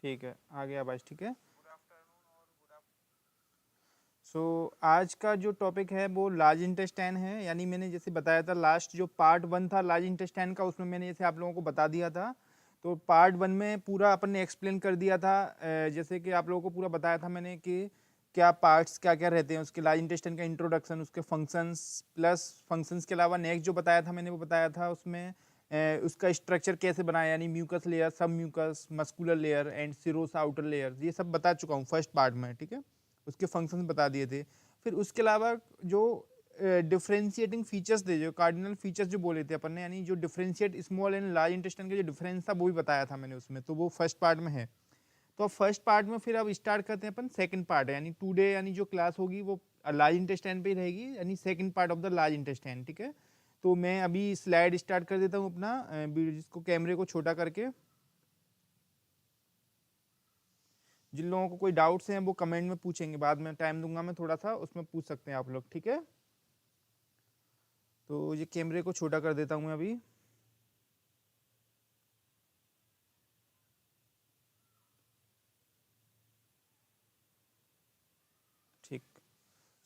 ठीक है, आ गया आवाज, ठीक है। सो आज का जो टॉपिक है वो लार्ज इंटेस्टाइन है, यानी मैंने जैसे बताया था लास्ट जो पार्ट वन था लार्ज इंटेस्टाइन का, उसमें मैंने जैसे आप लोगों को बता दिया था। तो पार्ट वन में पूरा अपन ने एक्सप्लेन कर दिया था, जैसे कि आप लोगों को पूरा बताया था मैंने कि क्या पार्ट्स क्या क्या रहते हैं उसके, लार्ज इंटेस्टाइन का इंट्रोडक्शन, उसके फंक्शंस, प्लस फंक्शंस के अलावा नेक्स्ट जो बताया था मैंने वो बताया था उसमें उसका स्ट्रक्चर कैसे बनाया, यानी mucus layer, sub mucus, muscular layer and serous outer layer, ये सब बता चुका हूँ फर्स्ट पार्ट में, ठीक है। उसके फंक्शंस बता दिए थे। फिर उसके अलावा जो डिफरेंशिएटिंग फीचर्स थे, जो कार्डिनल फीचर्स जो बोले थे अपन ने, यानी जो differentiate small and large intestine का जो डिफरेंस था वो भी बताया था मैंने उसमें, तो वो फर्स्ट पार्ट में है। तो अब फर्स्ट पार्ट में फिर अब स्टार्ट करते हैं अपन सेकंड पार्ट, यानी टुडे यानी जो क्लास होगी वो लार्ज इंटेस्टाइन पे ही रहेगी, यानी second part of the large intestine, ठीक है। तो मैं अभी स्लाइड स्टार्ट कर देता हूँ अपना, जिसको कैमरे को छोटा करके। जिन लोगों को कोई डाउट्स हैं वो कमेंट में पूछेंगे, बाद में टाइम दूंगा मैं थोड़ा सा, उसमें पूछ सकते हैं आप लोग, ठीक है। तो ये कैमरे को छोटा कर देता हूँ मैं अभी। ठीक।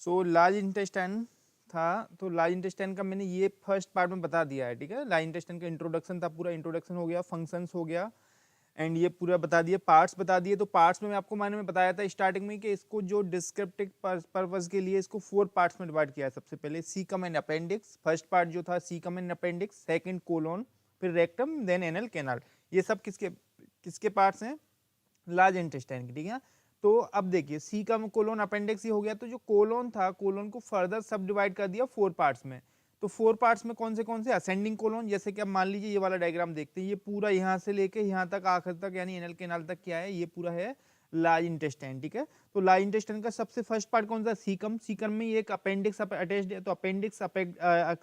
सो लार्ज इंटेस्टाइन था, तो लार्ज इंटेस्टाइन का मैंने ये फर्स्ट पार्ट में बता दिया है, ठीक है। लार्ज इंटेस्टाइन का इंट्रोडक्शन था, पूरा इंट्रोडक्शन हो गया, फंक्शंस हो गया, एंड ये पूरा बता दिए, पार्ट्स बता दिए। तो पार्ट्स में मैं आपको मैंने में बताया था स्टार्टिंग में कि इसको जो डिस्क्रिप्टिव पर्पस के लिए इसको 4 पार्ट्स में डिवाइड किया है। सबसे पहले caecum and appendix, first part जो था caecum and appendix, second colon, फिर रेक्टम, देन एनल कैनाल। ये सब किसके किसके पार्ट्स हैं? लार्ज इंटेस्टाइन की, ठीक है। तो अब देखिए सी का कोलोन अपेंडिक्स ही हो गया, तो जो कोलोन था, कोलोन को फर्दर सब डिवाइड कर दिया 4 पार्ट्स में। तो 4 पार्ट्स में कौन से असेंडिंग कोलोन, जैसे कि अब मान लीजिए ये वाला डायग्राम देखते हैं, ये पूरा यहाँ से लेके यहाँ तक आखिर तक, यानी एनल कैनाल तक क्या है, ये पूरा है लार्ज इंटेस्टाइन, ठीक है। तो लार्ज इंटेस्टाइन का सबसे फर्स्ट पार्ट कौन सा? सीकम। सीकम में एक अपेंडिक्स अटैच्ड है, तो अपेंडिक्स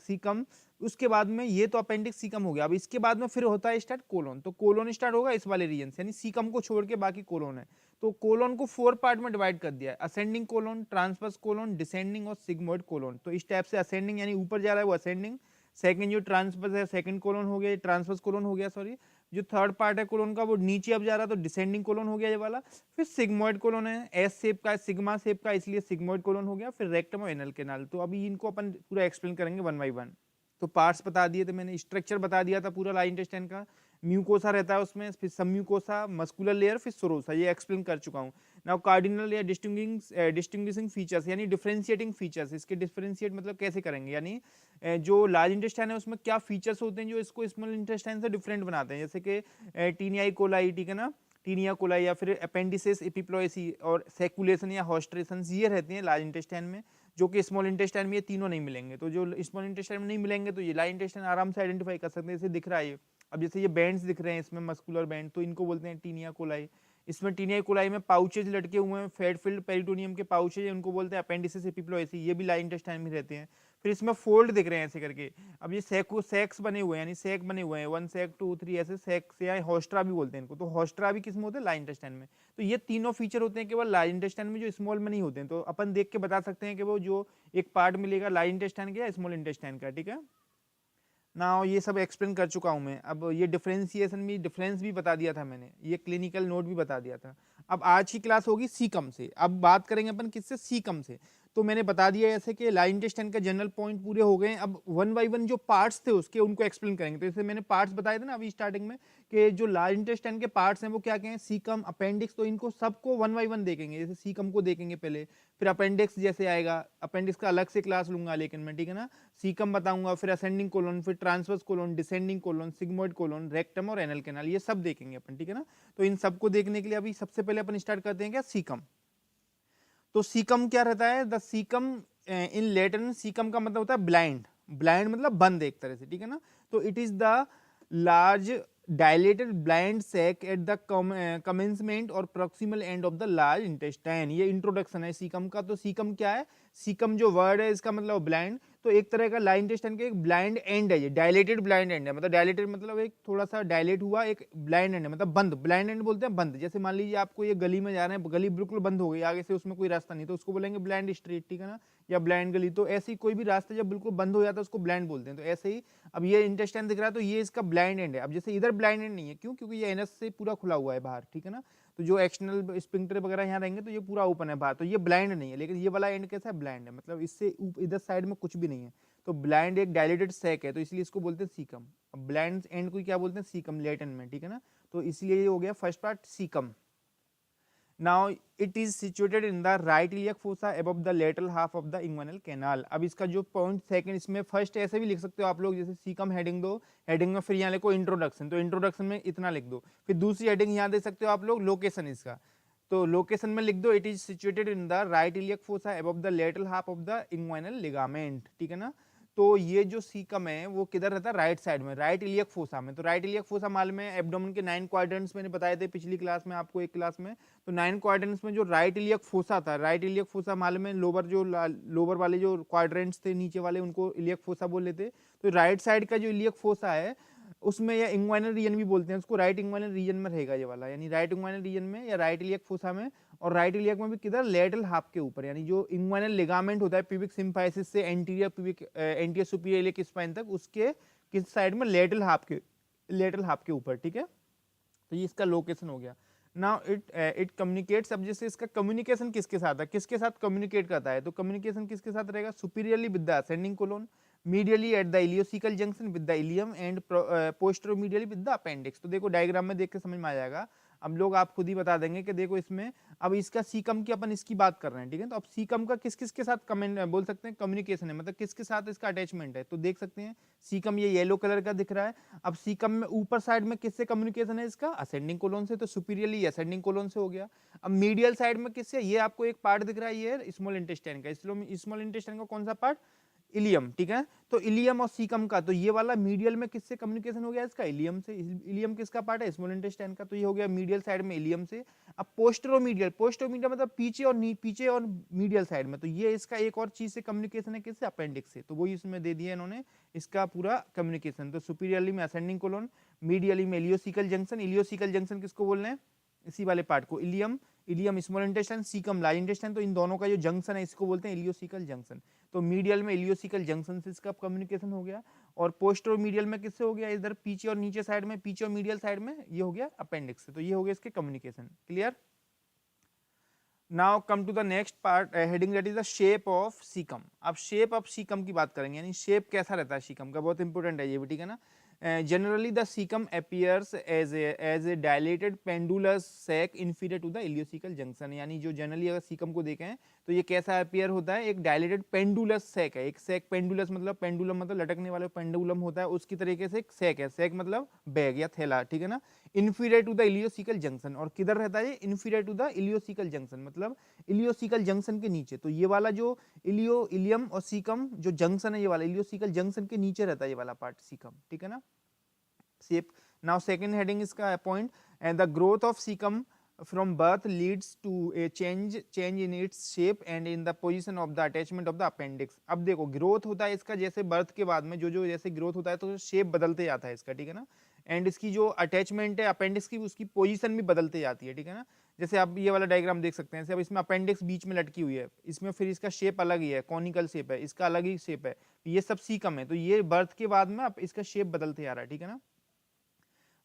सीकम। उसके बाद में ये तो अपेंडिक्स सीकम हो गया, अब इसके बाद में फिर होता है स्टार्ट कोलोन। तो कोलोन स्टार्ट होगा इस वाले रीजन से, यानी सीकम को छोड़ के बाकी कोलोन है। तो कोलोन को 4 पार्ट में डिवाइड कर दिया है, ascending colon, transverse colon, descending और सिग्मोइड कोलोन। तो इस टाइप से असेंडिंग यानी ऊपर जा रहा है वो असेंडिंग, सेकंड जो ट्रांसवर्स है सेकंड कोलोन हो गया, ट्रांसवर्स कोलोन हो गया, सॉरी। जो थर्ड पार्ट है कोलोन का वो नीचे अब जा रहा है, तो डिसेंडिंग कोलोन हो गया ये वाला। फिर सिग्मोइड कोलोन है, एस शेप का, सिग्मा शेप का, इसलिए सिग्मोइड कोलोन हो गया। फिर रेक्टम और एनल कैनाल। तो अभी इनको अपन पूरा एक्सप्लेन करेंगे वन बाई वन। तो पार्ट्स बता दिए थे मैंने, स्ट्रक्चर बता दिया था पूरा लार्ज इंटेस्टाइन का। म्यूकोसा रहता है उसमें, फिर सब म्यूकोसा, मस्कुलर लेयर, फिर सोरोसा, ये एक्सप्लेन कर चुका हूँ। नाउ कार्डिनल या डिस्टिंग्विशिंग फीचर्स, यानी डिफरेंशिएटिंग फीचर्स, इसके डिफरेंशिएट मतलब कैसे करेंगे, यानी जो लार्ज इंटेस्टाइन है उसमें क्या फीचर्स होते हैं जो इसको स्मॉल इंटेस्टाइन से डिफरेंट बनाते हैं, जैसे कि टीनियाई कोलाई, ठीक है ना, टीनिया कोलाई, या फिर अपेंडिसेस एपिप्लोएसी और सेकुलेशन या हॉस्ट्रेशन, ये रहते हैं लार्ज इंटेस्टाइन में, जो कि स्मॉल इंटेस्टाइन में ये तीनों नहीं मिलेंगे। तो जो स्मॉल इंटेस्टाइन में नहीं मिलेंगे तो ये लार्ज इंटेस्टाइन आराम से आइडेंटिफाई कर सकते हैं, जैसे दिख रहा है ये। अब जैसे ये बैंड्स दिख रहे हैं इसमें, मस्कुलर बैंड, तो इनको बोलते हैं टीनिया कोलाई। इसमें टीनिया कोलाई में पाउचेज लटके हुए हैं, फैट फिल्ड पेरिटोनियम के पाउचेज, उनको बोलते हैं अपेंडिसेस एपिप्लोएसी, ये भी लार्ज इंटेस्टाइन में रहते हैं। फिर इसमें फोल्ड दिख रहे हैं ऐसे करके। अब ये सेक्स बने हुए हैं, यानी सेक बने हुए हैं, 1 सेक 2 3 ऐसे सेक्स, या हॉस्ट्रा भी बोलते हैं इनको। तो हॉस्ट्रा भी किसमें होते हैं? लार्ज इंटेस्टाइन में। तो ये तीनों फीचर होते हैं केवल लार्ज इंटेस्टाइन में, जो स्मॉल में नहीं होते हैं। तो अपन देख के बता सकते हैं कि वो जो एक पार्ट मिलेगा लार्ज इंटेस्टाइन का या स्मॉल इंटेस्टाइन का, ठीक है ना। ये सब एक्सप्लेन कर चुका हूं मैं। अब ये डिफरेंशिएशन भी, डिफरेंस भी बता दिया था मैंने, ये क्लिनिकल नोट भी बता दिया था। अब आज की क्लास होगी सीकम से, अब बात करेंगे अपन किससे? सीकम से। तो मैंने बता दिया ऐसे कि लार्ज इंटेस्टाइन का जनरल पॉइंट पूरे हो गए। अब वन बाई वन जो पार्ट्स थे उसके, उनको एक्सप्लेन करेंगे। तो जैसे मैंने पार्ट्स बताए थे ना अभी स्टार्टिंग में, कि जो लार्ज इंटेस्टाइन के पार्ट्स हैं वो क्या क्या हैं? सीकम, अपेंडिक्स, तो इनको सबको वन बाई वन देखेंगे। जैसे सीकम को देखेंगे पहले, फिर अपेंडिक्स जैसे आएगा, अपेंडिक्स का अलग से क्लास लूंगा लेकिन मैं, ठीक है ना। सीकम बताऊंगा, फिर असेंडिंग कोलोन, फिर transverse colon, descending colon, sigmoid colon, rectum और एनल कैनाल, ये सब देखेंगे अपन, ठीक है ना। तो इन सबको देखने के लिए अभी सबसे पहले अपन स्टार्ट करते हैं क्या? सीकम। तो सीकम क्या रहता है? The caecum in Latin, caecum का मतलब होता है ब्लाइंड। ब्लाइंड मतलब बंद एक तरह से, ठीक है ना। तो it is the large dilated blind sac at the commencement और proximal end of the large intestine. ये इंट्रोडक्शन है सीकम का। तो सीकम क्या है? सीकम जो वर्ड है इसका मतलब ब्लाइंड। तो एक तरह का लार्ज इंटेस्टाइन का एक ब्लाइंड एंड है, ये डायलेटेड ब्लाइंड एंड है। मतलब डायलेटेड मतलब एक थोड़ा सा डायलेट हुआ एक ब्लाइंड एंड है, मतलब बंद। ब्लाइंड एंड बोलते हैं बंद। जैसे मान लीजिए आपको ये गली में जा रहे हैं, गली बिल्कुल बंद हो गई, आगे से उसमें कोई रास्ता नहीं, तो उसको बोलेंगे ब्लाइंड स्ट्रीट, ठीक है ना। या ब्लाइंड गली, तो ऐसे ही कोई भी रास्ता जब बिल्कुल बंद हो जाता है उसको ब्लाइंड बोलते हैं। तो ऐसे ही अब ये इंटेस्टाइन दिख रहा है तो ये इसका ब्लाइंड एंड है। अब जैसे इधर ब्लाइंड एंड नहीं है, क्यों? क्योंकि ये एनस से पूरा खुला हुआ है बाहर, ठीक है ना। तो जो एक्सटर्नल स्पिंक्टर वगैरह यहाँ रहेंगे तो ये पूरा ओपन है बाहर, तो ये ब्लाइंड नहीं है। लेकिन ये वाला एंड कैसा है? ब्लाइंड है, मतलब इससे इधर साइड में कुछ भी नहीं है। तो ब्लाइंड एक डायलेटेड सैक है, तो इसलिए इसको बोलते हैं सीकम। अब ब्लाइंड एंड को क्या बोलते हैं? सीकम, लैटिन में, ठीक है ना। तो इसलिए ये हो गया first part caecum. Now it is situated in the right iliac fossa above the lateral half of the inguinal canal। अब इसका जो पॉइंट सेकंड, इसमें फर्स्ट ऐसे भी लिख सकते हो आप लोग, जैसे सीकम हेडिंग दो, हेडिंग में फिर यहाँ लिखो इंट्रोडक्शन, तो इंट्रोडक्शन में इतना लिख दो। फिर दूसरी हेडिंग यहाँ दे सकते हो आप लोग लोकेशन इसका, तो लोकेशन में लिख दो it is situated in the right iliac fossa above the lateral half of the inguinal ligament, ठीक है ना। तो ये जो सीकम है वो किधर रहता है? राइट साइड में, राइट iliac fossa में। तो राइट iliac fossa मालूम है एब्डोमेन के 9 क्वाड्रेंट्स मैंने बताए थे पिछली क्लास में आपको, एक क्लास में। तो 9 क्वाड्रेंट्स में जो राइट iliac fossa था, राइट iliac fossa मालूम है लोअर, जो लोअर वाले जो क्वाड्रेंट्स थे नीचे वाले उनको iliac fossa बोल लेते। तो राइट साइड का जो iliac fossa है उसमें, या इंग्वाइनल रीजन भी बोलते हैं उसको, राइट इंग्वाइनल रीजन में रहेगा ये वाला, यानी राइट इंग्वाइनल रीजन में या राइट iliac fossa में। और राइट iliac में भी किधर? लेटरल हाफ के ऊपर, यानी जो इंग्वाइनल लिगामेंट होता है प्यूबिक सिम्फाइसिस से anterior pubic anterior superior iliac spine तक, उसके किस साइड में? लेटरल हाफ के ऊपर, ठीक है। तो ये इसका लोकेशन हो गया। Now it communicates. अब जैसे इसका कम्युनिकेशन किसके साथ है, किसके साथ कम्युनिकेट करता है? तो कम्युनिकेशन किसके साथ रहेगा? Superiorly with the ascending colon, medially at the ileocaecal junction with the ileum, and posteromedially with the appendix. तो देखो डायग्राम में देख के समझ में आ जाएगा। अब लोग आप खुद ही बता देंगे कि देखो इसमें, अब इसका सीकम की अपन इसकी बात कर रहे हैं, ठीक है। तो अब सीकम का किस किस के साथ कमेंट बोल सकते हैं? कम्युनिकेशन है, मतलब किसके साथ इसका अटैचमेंट है। तो देख सकते हैं सीकम ये येलो कलर का दिख रहा है। अब सीकम में ऊपर साइड में किससे कम्युनिकेशन है इसका? असेंडिंग कोलोन से, तो सुपीरियरली असेंडिंग कोलोन से हो गया। अब मीडियल साइड में किससे? ये आपको एक पार्ट दिख रहा है, ये स्मॉल इंटेस्टाइन का। स्मॉल इंटेस्टाइन का कौन सा पार्ट? इलियम, ठीक है। तो इलियम और सीकम का, तो ये वाला मीडियल में किससे कम्युनिकेशन हो गया इसका? इलियम से। इलियम किसका पार्ट है? स्मॉल इंटेस्टाइन का, तो ये हो गया मीडियल साइड में इलियम से। अब पोस्टेरोमीडियल, पोस्टेरोमीडियल मतलब पीछे और मीडियल साइड में, तो ये इसका एक और चीज से कम्युनिकेशन है, किससे? अपेंडिक्स से। तो वही इसमें दे दिया इन्होंने इसका पूरा कम्युनिकेशन। तो सुपीरियरली में असेंडिंग कोलोन, मीडियली में इलियोसिकल जंक्शन। इलियोसिकल जंक्शन किसको बोल रहे हैं? इसी वाले पार्ट को, ileum. Ileum small intestine, caecum large intestine, तो इन दोनों का जो जंक्शन है इसको बोलते हैं इलियोसिकल जंक्शन। तो मीडियल में इलियोसिकल जंक्शन से इसका कम्युनिकेशन हो गया। और पोस्टरो मीडियल में किससे हो गया? इधर पीछे और नीचे साइड में, पीछे और मीडियल साइड में ये हो गया अपेंडिक्स से। तो ये हो गया इसके communication. Clear? Now come to the next part heading, that is the shape of caecum. अब शेप ऑफ सीकम की बात करेंगे, यानी शेप कैसा रहता है सीकम का, बहुत इंपॉर्टेंट है ये भी, ठीक है ना। Generally the cecum appears as a dilated pendulous sac inferior to the ileocecal junction। यानी जो जनरली अगर सीकम को देखें तो ये कैसा अपियर होता है? एक डायलेटेड पेंडुलस सैक है। एक सैक, पेंडुलस मतलब, पेंडुलम मतलब लटकने वाला पेंडुलम होता है, उसकी तरीके से एक सैक है। सैक मतलब बैग या थैला, ठीक है ना। Inferior to the ileocaecal junction, और किधर रहता है? Inferior to the ileocaecal junction, मतलब इलियोसिकल जंक्शन के नीचे। तो ये वाला जो इलियम और सीकम जो जंक्शन है, ये वाला इलियोसिकल जंक्शन के नीचे रहता है ये वाला पार्ट सीकम, ठीक है ना। शेप। नाउ सेकंड हेडिंग इसका point, the growth of caecum from birth leads to a change in its shape and in the position of the attachment of the appendix। अब देखो ग्रोथ होता है इसका, जैसे बर्थ के बाद में जो जैसे ग्रोथ होता है तो शेप बदलते जाता है इसका, ठीक है ना। एंड इसकी जो अटैचमेंट है अपेंडिक्स की, उसकी पोजीशन भी बदलते जाती है, ठीक है ना। जैसे आप ये वाला डायग्राम देख सकते हैं, जैसे अब इसमें अपेंडिक्स बीच में लटकी हुई है, इसमें फिर इसका शेप अलग ही है, कॉनिकल शेप है, इसका अलग ही शेप है, ये सब सीकम है। तो ये बर्थ के बाद में अब इसका शेप बदलते जा रहा है, ठीक है ना।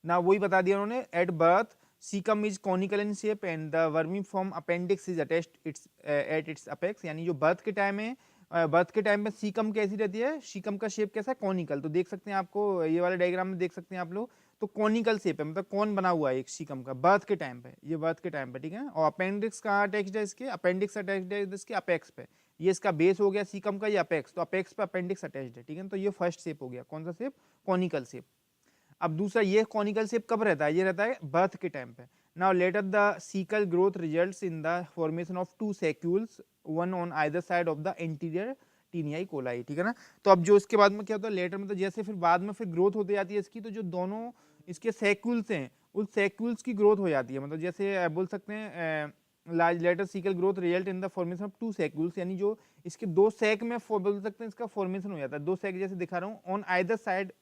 ना वही बता दिया उन्होंने, at birth caecum is conical in shape and the vermiform appendix is attached at its apex. यानी जो बर्थ के टाइम में सीकम कैसी रहती है? सीकम का शेप कैसा है? कॉनिकल। तो देख सकते हैं आपको ये वाले डायग्राम में देख सकते हैं आप लोग, तो कॉनिकल शेप है, मतलब कौन बना हुआ है एक सीकम का बर्थ के टाइम पे, ये बर्थ के टाइम पे, ठीक है। और अपेंडिक्स कहाँ अटैच्ड है इसके? अपेंडिक्स अटैच्ड है इसके अपेक्स पे। ये इसका बेस हो गया सीकम का, ये अपेक्स, तो अपेक्स पे अपेंडिक्स अटैच्ड है, ठीक है। तो ये फर्स्ट शेप हो गया, कौन सा शेप? Conical shape. अब दूसरा, ये कॉनिकल शेप कब रहता है? ये रहता है बर्थ के टाइम पे। Now later the caecal growth results in the formation of two saccules, one on either side of the anterior taeniae coli, ठीक है ना। तो अब जो इसके बाद में क्या होता है लेटर में, तो जैसे फिर बाद में फिर ग्रोथ होती जाती है इसकी, तो जो दोनों इसके सैक्यूल्स हैं उस सैक्यूल्स की ग्रोथ हो जाती है, मतलब जैसे बोल सकते हैं large later caecal growth result in the formation of two saccules, यानी जो इसके दो सैक में बोल सकते हैं इसका फॉर्मेशन हो जाता है, दो सैक जैसे दिखा रहा हूँ, on either side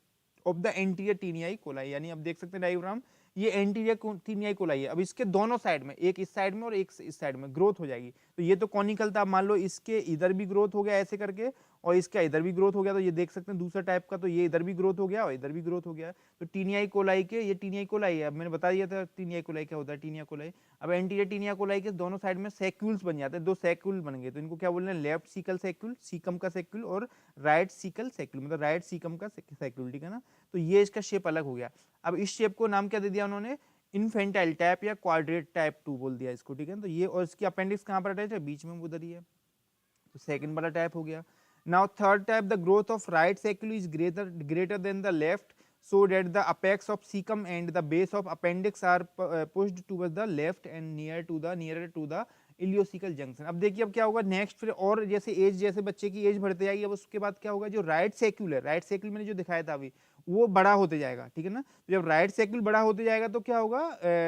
of the anterior taeniae coli. यानी अब देख सकते हैं डायग्राम ये एंटीरियर टीनियाई कोलाई है। अब इसके दोनों साइड में, एक इस साइड में और एक इस साइड में ग्रोथ हो जाएगी। तो ये तो कॉनिकल था, मान लो इसके इधर भी ग्रोथ हो गया ऐसे करके और इसका इधर भी ग्रोथ हो गया, तो ये देख सकते हैं दूसरा टाइप का, तो ये इधर भी ग्रोथ हो गया और इधर भी ग्रोथ हो गया। तो टीनियाई कोलाई के, ये टीनियाई कोलाई है, अब मैंने बता दिया था टीनियाई कोलाई क्या होता है, टीनिया कोलाई। अब एंटीरियर टीनिया कोलाई के दोनों साइड में सैक्यूल्स बन जाते हैं, दो सैक्यूल बन गए, तो इनको क्या बोल रहे हैं, लेफ्ट सीकल सैक्यूल, सीकम का सैक्यूल, और राइट सीकल सैक्यूल, मतलब राइट सीकम का सैक्यूल, ठीक है ना। तो ये इसका शेप अलग हो गया। अब इस शेप को नाम क्या दे दिया उन्होंने, इन्फेंटाइल टाइप या क्वाड्रेट टाइप 2 बोल दिया इसको, ठीक है। तो ये, और इसकी अपेंडिक्स कहाँ पर अटैच है, बीच में उधर ही है, तो सेकंड वाला टाइप हो गया। Now third type, the growth of right saccule is greater than the left, so that the apex of cecum and the base of appendix are pushed towards the left and nearer to the ileocaecal junction. अब देखिए अब क्या होगा next, फिर और जैसे as, जैसे बच्चे की एज बढ़ते जाएगी, अब उसके बाद क्या होगा, जो राइट सैक्यूल है, राइट सैक्यूल मैंने जो दिखाया था अभी, वो बड़ा होते जाएगा, ठीक है ना। तो जब राइट सैक्यूल बड़ा होते जाएगा तो क्या होगा,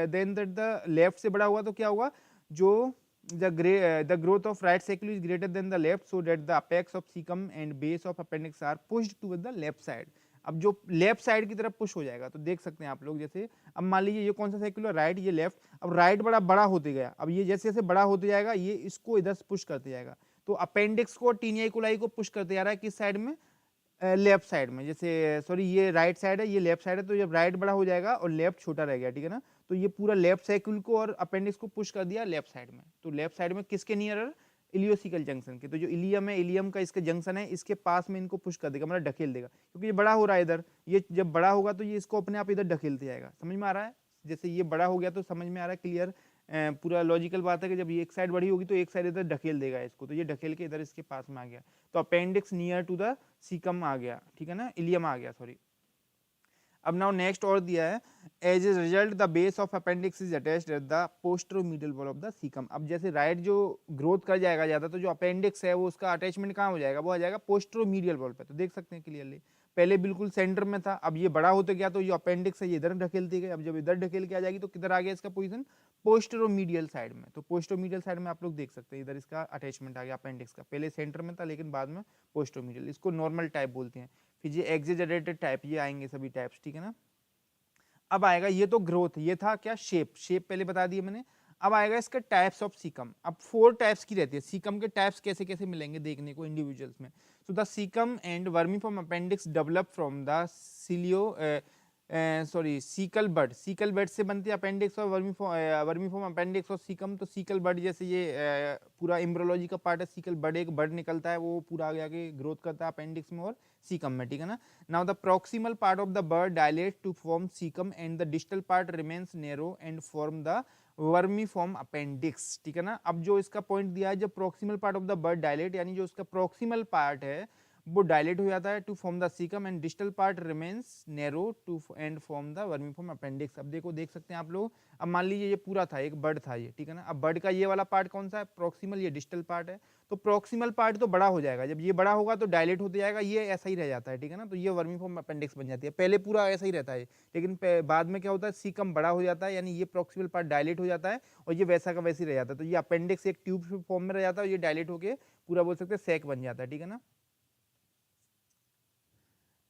देन दैट द लेफ्ट से बड़ा हुआ तो क्या होगा, जो the growth of right sacral is greater than the left, so that the apex of cecum and base of appendix are pushed towards the left side। अब जो लेफ्ट साइड की तरफ पुश हो जाएगा, तो देख सकते हैं आप लोग, जैसे अब मान लीजिए ये कौन सा साइकिल है, राइट, ये लेफ्ट, अब राइट बड़ा बड़ा होते गया, अब ये जैसे जैसे बड़ा होते जाएगा ये इसको इधर पुश करते जाएगा, तो अपेंडिक्स को, टीनियाई कोलाई को पुश करते जा रहा है किस साइड में, लेफ्ट साइड में। जैसे सॉरी ये राइट साइड है, ये लेफ्ट साइड है, तो जब राइट बड़ा हो जाएगा और लेफ्ट छोटा रह गया, ठीक है ना, तो ये पूरा लेफ्ट साइकिल को और अपेंडिक्स को पुश कर दिया लेफ्ट साइड में। तो लेफ्ट साइड में किसके नियर, इलियोसिकल जंक्शन के, तो जो इलियम है, इलियम का इसका जंक्शन है, इसके पास में इनको पुश कर देगा, मतलब ढकेल देगा, क्योंकि ये बड़ा हो रहा है इधर, ये जब बड़ा होगा तो ये इसको अपने आप इधर ढकेलते जाएगा। समझ में आ रहा है, जैसे ये बड़ा हो गया तो समझ में आ रहा है, क्लियर, पूरा लॉजिकल बात है कि जब ये एक साइड बड़ी होगी तो एक साइड इधर ढकेल देगा इसको, तो ये ढकेल के इधर इसके पास में आ गया, तो appendix near to the caecum आ गया, ठीक है ना, इलियम आ गया, सॉरी। अब नाउ नेक्स्ट और दिया है, as a result the base of appendix is attached at the posteromedial wall of the caecum. अब जैसे राइट जो ग्रोथ कर जाएगा ज्यादा, तो जो अपेंडिक्स है वो उसका अटैचमेंट कहाँ हो जाएगा, वो आ जाएगा पोस्टेरोमीडियल वॉल पे, तो देख सकते हैं क्लियरली, पहले बिल्कुल सेंटर में था, अब ये बड़ा होते गया तो ये अपेंडिक्स है ये इधर ढकेलती गई, अब जब इधर ढकेल के आ जाएगी तो किधर आ गया इसका पोजीशन, पोस्टेरोमीडियल साइड में। तो पोस्टेरोमीडियल साइड में आप लोग देख सकते हैं इधर इसका अटैचमेंट आ गया अपेंडिक्स का, पहले सेंटर में था लेकिन बाद में पोस्टेरोमीडियल, इसको नॉर्मल टाइप बोलते हैं। फिर ये एक्सेजरेटेड टाइप, ये आएंगे सभी टाइप्स, ठीक है ना। अब आएगा, ये तो ग्रोथ, ये था क्या, शेप, शेप पहले बता दिए मैंने। अब आएगा इसका टाइप्स ऑफ सीकम। अब 4 टाइप्स की रहती है सीकम के, टाइप्स कैसे कैसे मिलेंगे देखने को इंडिविजुअल्स में। So the caecum and vermiform appendix develop from the caecal bud, caecal bud से बनती है अपेंडिक्स और वर्मीफॉर्म अपेंडिक्स और सीकम। तो सीकल बड जैसे ये पूरा एम्ब्रियोलॉजी का पार्ट है, सीकल बड, एक बड निकलता है, वो पूरा आगे आगे ग्रोथ करता है अपेंडिक्स में और सीकम में, ठीक है ना। Now the proximal part of the bud dilate to form caecum and the distal part remains narrow and form the vermiform appendix, ठीक है ना। अब जो इसका पॉइंट दिया है, जब proximal part of the bud dilate, यानी जो उसका प्रोक्सिमल पार्ट है वो डायलेट हो जाता है to form the caecum and distal part remains narrow to and form the vermiform appendix. अब देखो, देख सकते हैं आप लोग, अब मान लीजिए ये पूरा था, एक बर्ड था ये, ठीक है ना। अब बर्ड का ये वाला पार्ट कौन सा है, प्रोक्सिमल, ये डिस्टल पार्ट है। तो प्रोक्सिमल पार्ट तो बड़ा हो जाएगा, जब ये बड़ा होगा तो डायलेट होते जाएगा, ये ऐसा ही रह जाता है, ठीक है ना। तो ये वर्मीफॉर्म अपेंडिक्स बन जाती है, पहले पूरा ऐसा ही रहता है, लेकिन बाद में क्या होता है, सीकम बड़ा हो जाता है, यानी ये प्रोक्सिमल पार्ट डायलेट हो जाता है और ये वैसा का वैसे ही रह जाता है। तो ये अपेंडिक्स एक ट्यूब फॉर्म में रह जाता है और ये डायलेट होकर पूरा बोल सकते हैं सैक बन जाता है, ठीक है ना।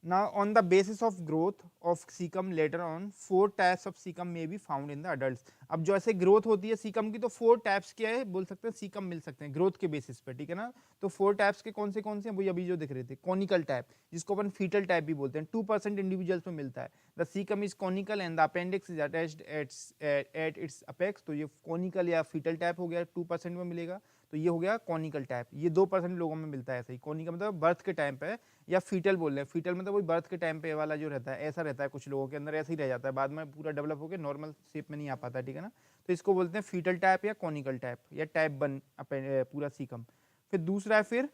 Now, on the basis of growth of cecum later on, 4 types of cecum may be found in the adults। अब जो ऐसे ग्रोथ होती है सीकम की, तो 4 टाइप्स के है बोल सकते हैं सीकम मिल सकते हैं ग्रोथ के बेसिस पे, ठीक है ना। तो 4 टाइप्स के कौन से हैं, वो अभी जो दिख रहे थे, कॉनिकल टाइप, जिसको अपन फीटल टाइप भी बोलते हैं, 2% इंडिविजुअल्स में मिलता है। The caecum is conical and the appendix is attached at its apex. तो ये कॉनिकल या फीटल टाइप हो गया, 2% में मिलेगा। तो ये हो गया कॉनिकल टाइप, ये 2% लोगों में मिलता है ऐसा ही। कॉनिकल मतलब बर्थ के टाइम पे, या फीटल बोल रहे हैं, फीटल मतलब वही बर्थ के टाइम पे वाला जो रहता है, ऐसा रहता है, कुछ लोगों के अंदर ऐसा ही रह जाता है, बाद में पूरा डेवलप होकर नॉर्मल शेप में नहीं आ पाता, ठीक है ना। तो इसको बोलते हैं फीटल टाइप या कॉनिकल टाइप या टाइप 1 पूरा सीकम। फिर दूसरा है फिर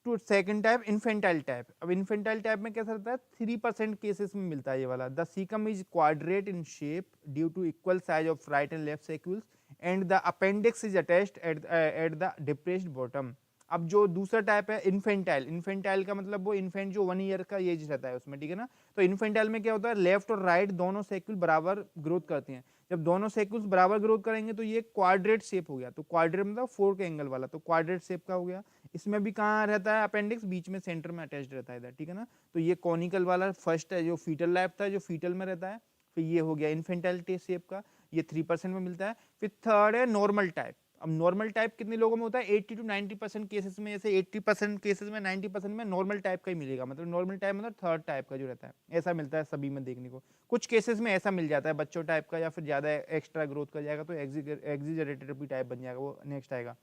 two second type infantile type. अब इन्फेंटाइल टाइप में कैसा रहता है, 3% केसेस में मिलता है ये वाला। The caecum is quadrate in shape due to equal size of right and left saccules and the appendix is attached at the depressed bottom. अब जो दूसरा टाइप है इन्फेंटाइल, इन्फेंटाइल का मतलब वो इन्फेंट जो 1 ईयर का एज रहता है उसमें, ठीक है ना। तो इन्फेंटाइल में क्या होता है, लेफ्ट और राइट दोनों सैक्यूल बराबर ग्रोथ करते हैं। जब दोनों सैक्यूल्स बराबर ग्रोथ करेंगे तो ये क्वाड्रेट शेप हो गया। तो क्वाड्रेट मतलब 4 के एंगल वाला, तो क्वाड्रेट शेप का हो गया। इसमें भी कहाँ रहता है अपेंडिक्स, बीच में सेंटर में अटैच्ड रहता है इधर, ठीक है ना। तो ये कॉनिकल वाला फर्स्ट है जो फीटल लाइफ था, जो फीटल में रहता है। फिर ये हो गया इन्फेंटाइल शेप का, ये 3% में मिलता है। फिर थर्ड है नॉर्मल टाइप। अब नॉर्मल टाइप कितने लोगों में होता है, 80 to 90% केसेस में, जैसे 80% केसेस में 90% में नॉर्मल टाइप का ही मिलेगा, मतलब नॉर्मल टाइप मतलब थर्ड टाइप का जो रहता है, ऐसा मिलता है सभी में देखने को। कुछ केसेस में ऐसा मिल जाता है बच्चों टाइप का, या फिर ज्यादा एक्स्ट्रा ग्रोथ कर जाएगा तो एक्सिजरेटेड भी टाइप बन जाएगा, वो नेक्स्ट आएगा।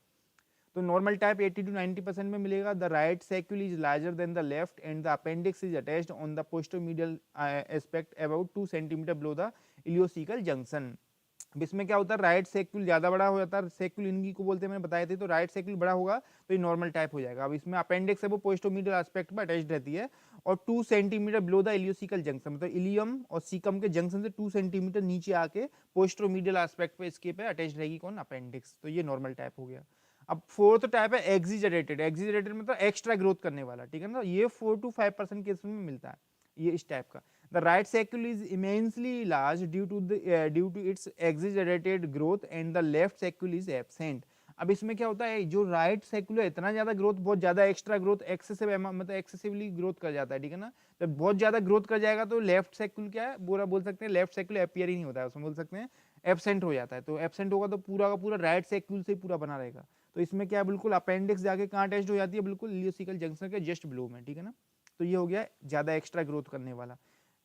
तो नॉर्मल टाइप 80 to 90% में मिलेगा। The right saccule is larger than the left and the appendix is attached on the posteromedial aspect about 2 centimetre below the ileocaecal junction. अब इसमें क्या होता है, राइट सैक्यूल ज्यादा बड़ा हो जाता है, सैक्यूल इनकी को बोलते हैं, मैंने बताए थे, तो राइट सैक्यूल बड़ा होगा तो ये नॉर्मल टाइप हो जाएगा। अब इसमें अपेंडिक्स है वो पोस्टोमीडियल एस्पेक्ट पर अटैच्ड रहती है और 2 centimetre below the ileocaecal junction, मतलब इलियम और सीकम के जंक्शन से 2 सेंटीमीटर नीचे आके पोस्टोमीडियल एस्पेक्ट पे इसके पे अटैच्ड रहेगी कौन, अपेंडिक्स। तो ये नॉर्मल टाइप हो गया। अब फोर्थ टाइप है एक्सिजरेटेड। एक्सिजरेटेड मतलब एक्स्ट्रा ग्रोथ करने वाला, ठीक है ना, ये 4 to 5% केस में मिलता है ये इस टाइप का। The right saccule is immensely large due to its exaggerated growth and the left saccule is absent. अब इसमें क्या होता है, जो राइट सैक्यूल है इतना ज्यादा ग्रोथ, बहुत ज्यादा एक्स्ट्रा ग्रोथ, एक्सेसिव मतलब एक्सेसिवली ग्रोथ कर जाता है, ठीक है ना। जब बहुत ज्यादा ग्रोथ कर जाएगा तो लेफ्ट सैक्यूल क्या है, पूरा बोल सकते हैं लेफ्ट सैक्यूल अपीयर ही नहीं होता है, उसमें बोल सकते हैं एब्सेंट हो जाता है। तो एब्सेंट होगा तो पूरा का पूरा राइट सैक्यूल से ही पूरा बना रहेगा। तो इसमें क्या है, बिल्कुल अपेंडिक्स जाके कहाँ अटैच्ड हो जाती है, बिल्कुल इलियोसिकल जंक्शन के जस्ट बिलो में, ठीक है ना। तो ये हो गया ज्यादा एक्स्ट्रा ग्रोथ करने वाला।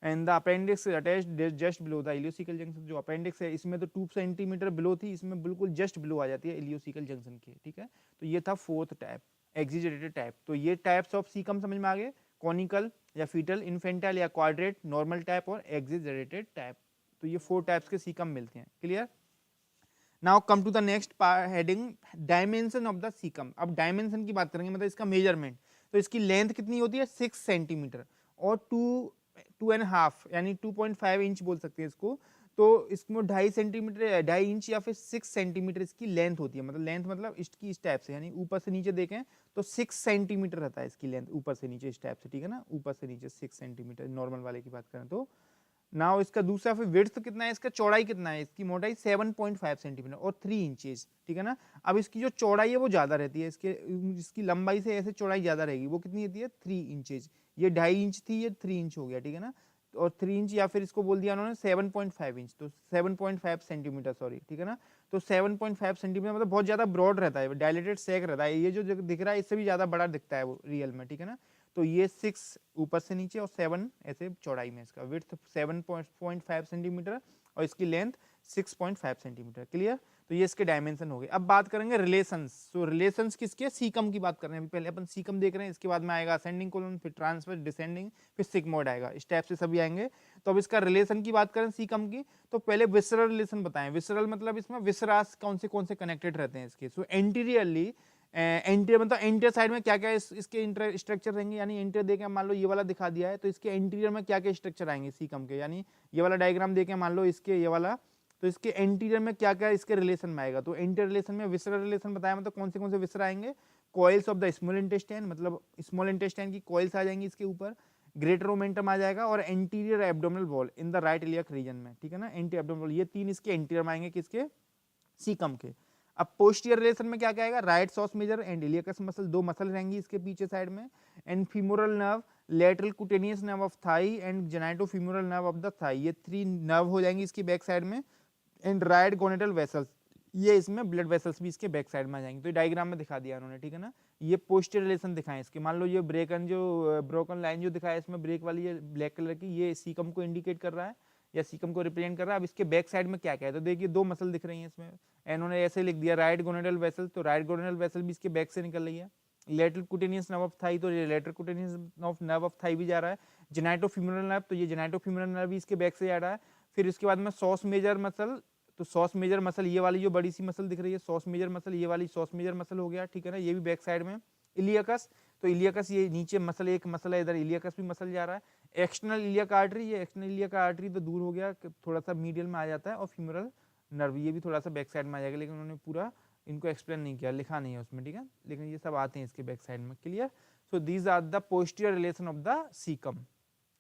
And the appendix attached just below the ileocaecal junction. जो अपेंडिक्स है इसमें तो 2 सेंटीमीटर बिलो थी, इसमें बिल्कुल जस्ट बिलो आ जाती है इलियोसिकल जंक्शन के, ठीक है। तो ये था फोर्थ टाइप, एक्सिजरेटेड टाइप। तो ये टाइप्स ऑफ सीकम समझ में आ गए, कॉनिकल या फीटल, इन्फेंटाइल या क्वाड्रेट, नॉर्मल टाइप और एक्सिजरेटेड टाइप। तो ये 4 टाइप्स के सीकम मिलते हैं, clear. Now come to the next heading, dimension of the caecum. अब डायमेंशन की बात करेंगे, मतलब इसका मेजरमेंट। तो इसकी लेंथ कितनी होती है, 6 सेंटीमीटर और 2.5 यानी 2.5 इंच बोल सकते हैं इसको। तो इसमें 2.5 सेंटीमीटर, 2.5 इंच या फिर 6 सेंटीमीटर इसकी लेंथ होती है। मतलब लेंथ मतलब इसकी इस टाइप से, यानी ऊपर से नीचे देखें तो 6 सेंटीमीटर रहता है इसकी लेंथ, ऊपर से नीचे इस टाइप से, ठीक है ना, ऊपर से नीचे 6 सेंटीमीटर नॉर्मल वाले की बात करें तो। नाउ इसका दूसरा फिर विड्थ कितना है, इसका चौड़ाई कितना है, इसकी मोटाई 7.5 सेंटीमीटर और 3 इंचेस, ठीक है ना। अब इसकी जो चौड़ाई है वो ज्यादा रहती है, इसकी लंबाई से ऐसे चौड़ाई ज्यादा रहेगी, वो कितनी रहती है 3 इंचेस। ये 2.5 इंच थी, ये 3 इंच हो गया, ठीक है ना। और 3 इंच या फिर इसको बोल दिया उन्होंने 7.5 इंच, तो 7.5 सेंटीमीटर सॉरी, ठीक है ना। तो 7.5 सेंटीमीटर मतलब बहुत ज्यादा ब्रॉड रहता है, डायलेटेड सेक रहता है, ये जो दिख रहा है इससे भी ज्यादा बड़ा दिखता है वो रियल में, ठीक है ना। तो ये 6 ऊपर से नीचे और 7 ऐसे चौड़ाई में, इसका विड्थ 7.5 सेंटीमीटर और इसकी लेंथ 6.5 सेंटीमीटर, क्लियर। तो ये इसके डायमेंशन हो गए। अब बात करेंगे रिलेशंस। तो रिलेशंस किसके, सीकम की बात कर रहे हैं, पहले अपन सीकम देख रहे हैं, इसके बाद में आएगा असेंडिंग कोलन, फिर ट्रांसफर, डिसेंडिंग, फिर सिग्मोइड आएगा, इस टाइप से सभी आएंगे। तो अब इसका रिलेशन की बात करें सीकम की, तो पहले विसरल रिलेशन बताएं। विसरल मतलब इसमें विसरास कौन से कनेक्टेड रहते हैं इसके। सो एंटीरियरली, एंटीरियर मतलब एंटीरियर साइड में क्या क्या इसके स्ट्रक्चर रहेंगे, यानी एंटीरियर देखें मान लो ये वाला दिखा दिया है, तो इसके एंटीरियर में क्या क्या स्ट्रक्चर आएंगे सीकम के, यानी ये वाला डायग्राम देखें मान लो इसके ये वाला, तो इसके एंटीरियर में क्या क्या इसके रिलेशन में आएगा। तो एंटीरियर रिलेशन में विसरल रिलेशन बताया, मतलब कौन से विसरा आएंगे, coils of the small intestine, मतलब स्मॉल इंटेस्टाइन की कॉइल्स आ जाएंगी इसके ऊपर, ग्रेटर ओमेंटम आ जाएगा, और anterior abdominal wall in the right iliac region में, ठीक है ना, एंटी एब्डोमिनल, ये 3 इसके एंटीरियर में आएंगे किसके, सीकम के। अब पोस्टीरियर रिलेशन में क्या क्या आएगा, right psoas major and iliacus muscle, 2 muscle रहेंगी इसके पीछे साइड में, and femoral nerve, lateral cutaneous nerve of thigh and genitofemoral nerve of the thigh, ये 3 नर्व हो जाएंगी इसकी बैक साइड में, एंड राइट गोनेटल वेसल्स, ये इसमें ब्लड वेसल्स भी इसके बैक साइड में आ जाएंगे। तो डायग्राम में दिखा दिया उन्होंने, ठीक है ना। ये पोस्टीरियर रिलेशन दिखाएं इसके, मान लो ये ब्रोकन लाइन जो दिखाया इसमें ब्रेक वाली, ये ब्लैक कलर की, ये सीकम को इंडिकेट कर रहा है या सीकम को रिप्रेजेंट कर रहा है। अब इसके बैक साइड में क्या क्या है, तो देखिए 2 मसल दिख रही हैं इसमें, इन्होंने ऐसे लिख दिया राइट गोनेडल वेसल, तो राइट गोनेडल वेसल भी इसके बैक से निकल रही है। Lateral cutaneous nerve of Thai, तो ये lateral cutaneous nerve of Thai भी जा रहा है। जेनाइटोफीमोरल नर्व, तो ये जेनाइटोफीमोरल नर्व भी इसके बैक से जा रहा है। फिर इसके बाद में सॉस मेजर मसल, तो सॉस मेजर मसल ये वाली जो बड़ी सी मसल दिख रही है सॉस मेजर मसल, ये वाली सॉस मेजर मसल हो गया, ठीक है ना, ये भी बैक साइड में। इलियकस, तो इलियकस ये नीचे मसल, एक मसल है इधर, इलियकस भी मसल जा रहा है। एक्सटर्नल इलियक आर्टरी, ये एक्सटर्नल इलियक आर्टरी तो दूर हो गया, थोड़ा सा मीडियल में आ जाता है, और फीमोरल नर्व ये भी थोड़ा सा बैक साइड में आ जाएगा, लेकिन उन्होंने पूरा इनको एक्सप्लेन नहीं किया, लिखा नहीं है उसमें, ठीक है, लेकिन ये सब आते हैं इसके बैक साइड में, clear. So these are the posterior relation of the caecum.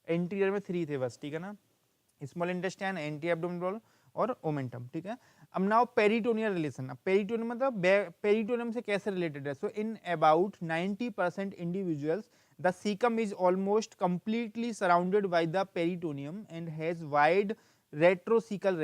Anterior में 3 थे बस, ठीक है ना, स्मॉल इंटेस्टाइन, एंटी एब्डोमिनल और ओमेंटम, ठीक है। अब नाउ पेरिटोनियल रिलेशन। अब पेरिटोनियम मतलब पेरिटोनियम से कैसे रिलेटेड है, so in about 90% individuals the caecum is almost completely surrounded by the peritoneum and has wide retrocecal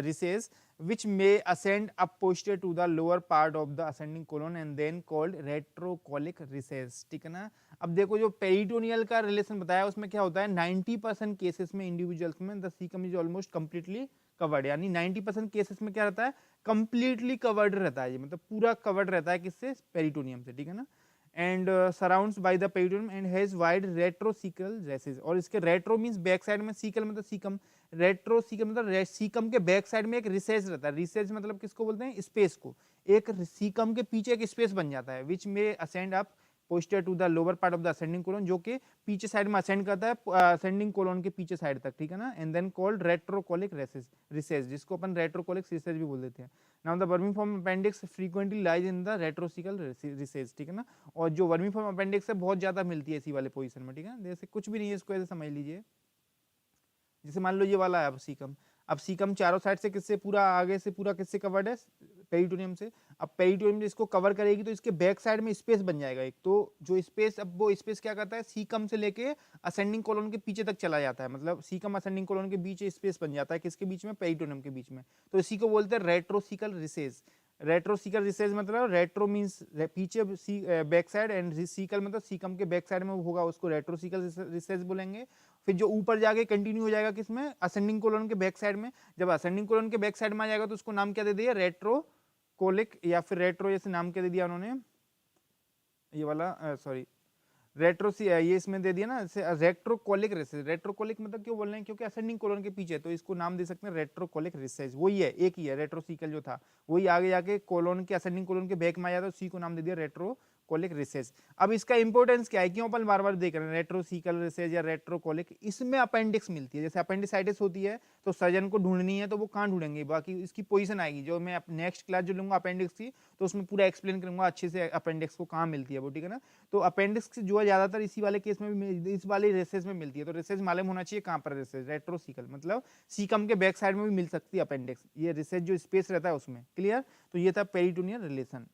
recess which may ascend up posterior to the lower part of the ascending colon and then called retrocolic recess, ठीक है ना। अब देखो जो peritoneal का relation बताया उसमें क्या होता है, 90% केसेस में इंडिविजुअल्स में the caecum is almost completely covered, यानी 90% केसेस में क्या रहता है, कंप्लीटली कवर्ड रहता है, ये मतलब पूरा कवर्ड रहता है किससे, पेरिटोनियम से, ठीक है ना। And surrounds by the peritoneum and has wide retrocaecal recess, और इसके रेट्रो मींस बैक साइड में, सीकल मतलब सीकम, रेट्रोसिकल मतलब सीकम के बैक साइड में एक रिसेस रहता है, रिसेस मतलब किसको बोलते हैं, स्पेस को, एक सीकम के पीछे एक स्पेस बन जाता है विच में ascend up posterior to the lower part of the ascending colon, जो कि पीछे साइड में असेंड करता है असेंडिंग कोलन के पीछे साइड तक, ठीक है ना। And then called retrocolic recess, जिसको अपन रेट्रोकोलिक रिसेस भी बोल देते हैं। Now the vermiform appendix frequently lies in the retrocaecal recess, ठीक है ना। और जो वर्मीफॉर्म अपेंडिक्स है बहुत ज्यादा मिलती है इसी वाले पोजीशन में, ठीक है। जैसे कुछ भी नहीं है, इसको ऐसे समझ लीजिए, जैसे मान लो ये वाला है अब सीकम, अब सीकम चारों साइड से किससे पूरा, आगे से पूरा किससे कवर्ड है, पेरिटोनियम से। अब पेरिटोनियम इसको कवर करेगी तो इसके बैक साइड में स्पेस बन जाएगा एक, तो जो स्पेस, अब वो स्पेस क्या करता है, सीकम से लेके असेंडिंग कोलन के पीछे तक चला जाता है, मतलब सीकम असेंडिंग कोलन के बीच स्पेस बन जाता है, किसके बीच में, पेरिटोनियम के बीच में। तो इसी को बोलते हैं रेट्रोसिकल रिसेस। रेट्रोसिकल रिसेस मतलब रेट्रो मींस पीछे बैक साइड, एंड सीकल मतलब सीकम के बैक साइड में होगा, उसको रेट्रोसिकल रिसेस बोलेंगे। फिर जो ऊपर जाके कंटिन्यू हो जाएगा किसमें, असेंडिंग कोलन के बैक साइड में। जब असेंडिंग कोलन के बैक साइड में आ जाएगा तो उसको नाम क्या दे दिया, रेट्रोकोलिक, या फिर रेट्रो जैसे नाम क्या दे दिया उन्होंने, ये वाला सॉरी ये इसमें दे दिया ना, रेट्रोकोलिक रिसेस। रेट्रोकोलिक मतलब क्यों बोल रहे हैं, क्योंकि असेंडिंग कोलन के पीछे, तो इसको नाम दे सकते हैं रेट्रोकोलिक रिसेस। वही है, एक ही है, रेट्रोसिकल जो था वही आगे जाके कोलन के असेंडिंग कोलन के बैक में आ जाता है, उसी को नाम दे दिया रेट्रोकोलिक रिसेस। अब इसका इंपॉर्टेंस क्या है, क्यों अपन बार बार देख रहे हैं रेट्रोसिकल रिसेस या रेट्रोकोलिक, इसमें अपेंडिक्स मिलती है। जैसे अपेंडिसाइटिस होती है तो सर्जन को ढूंढनी है तो वो कहाँ ढूंढेंगे, बाकी इसकी पोजीशन आएगी, जो मैं नेक्स्ट क्लास जो लूंगा अपेंडिक्स की, तो उसमें पूरा एक्सप्लेन करूंगा अच्छे से अपेंडिक्स को कहाँ मिलती है वो, ठीक है ना। तो अपेंडिक्स जो है ज्यादातर इसी वाले केस में भी, इस वाले रेसेस में मिलती है। तो रेसेस मालूम होना चाहिए कहाँ पर रेसेस, रेट्रोसिकल मतलब सीकम के बैक साइड में भी मिल सकती है अपेंडिक्स, ये रेसेस जो स्पेस रहता है उसमें, क्लियर। तो ये था peritoneal relation.